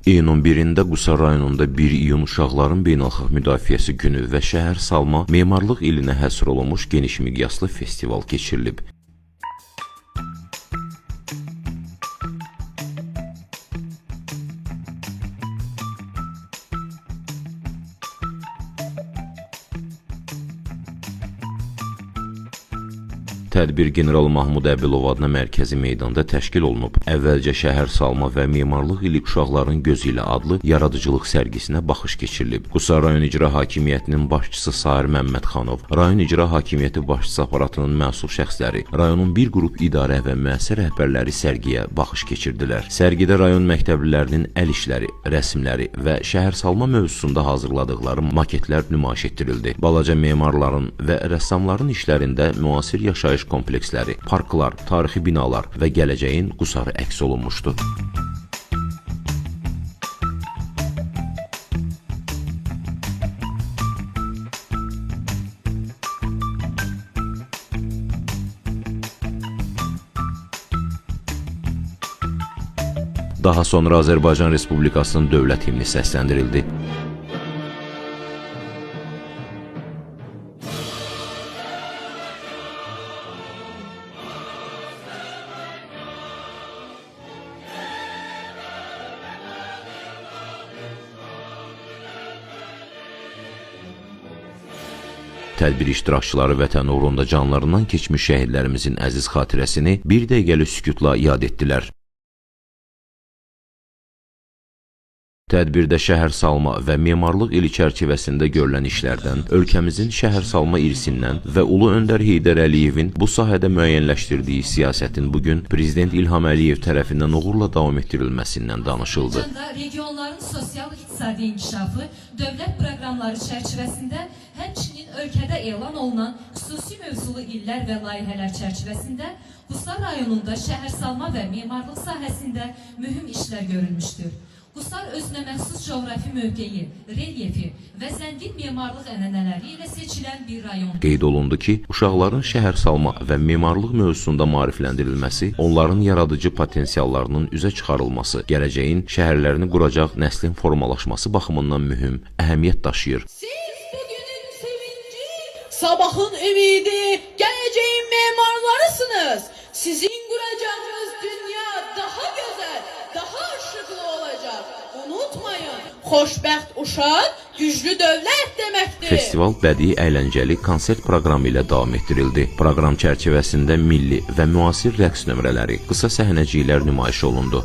İyunun 1-də Qusar rayonunda 1 iyun Uşaqların Beynəlxalq Müdafiəsi Günü və Şəhər Salma Memarlıq ilinə həsr olunmuş geniş miqyaslı festival keçirilib. Tədbir General Mahmud Əbilov adına mərkəzi meydanda təşkil olunub. Əvvəlcə Şəhər Salma və Memarlıq ili Uşaqların Gözü ilə adlı yaradıcılıq sərgisinə baxış keçirilib. Qusar rayon İcra Hakimiyyətinin başçısı Sahir Məmmədxanov, rayon İcra Hakimiyyəti başçısı aparatının məsul şəxsləri, rayonun bir qrup idarə və müəssisə rəhbərləri sərgiyə baxış keçirdilər. Sərgidə rayon məktəblilərinin əl işləri, rəsmləri və şəhər salma mövzusunda hazırladıqları maketlər nümayiş etdirildi. Balaca memarların və rəssamların işlərində müasir yaşayış kompleksləri, parklar, tarixi binalar və gələcəyin Qusarı əks olunmuşdu. Daha sonra Azərbaycan Respublikasının dövlət himni səsləndirildi. Tədbir iştirakçıları vətən uğrunda canlarından keçmiş şəhidlərimizin əziz xatirəsini bir dəqiqəlik sükutla yad etdilər. Tədbirdə şəhər salma və memarlıq ili çərçivəsində görülən işlərdən, ölkəmizin şəhər salma irsindən və Ulu Öndər Heydər Əliyevin bu sahədə müəyyənləşdirdiyi siyasətin bugün Prezident İlham Əliyev tərəfindən uğurla davam etdirilməsindən danışıldı. Regionların sosial-iqtisadi inkişafı dövlət proqramları çərçivəsində, həmçinin ölkədə elan olunan xüsusi mövzulu illər və layihələr çərçivəsində Qusar rayonunda şəhər salma və memarlıq sahəsində mühüm işlər görülmüşdür. Qusar özünə məxsus coğrafi mövqeyi, relyefi və zəngin memarlıq ənənələri ilə seçilən bir rayon. Qeyd olundu ki, uşaqların şəhər salma və memarlıq mövzusunda maarifləndirilməsi, onların yaradıcı potensiallarının üzə çıxarılması, gələcəyin şəhərlərini quracaq nəslin formalaşması baxımından mühüm əhəmiyyət daşıyır. Siz bugünün sevinci, sabahın ümidi, gələcəyin memarlarısınız. Sizin quracağınız dünya daha gözəl, daha ışıqlı olacaq. Unutmayın, xoşbəxt uşaq güclü dövlət deməkdir. Festival bədii əyləncəli konsert proqramı ilə davam etdirildi. Proqram çərçivəsində milli və müasir rəqs nömrələri, qısa səhnəciklər nümayiş olundu.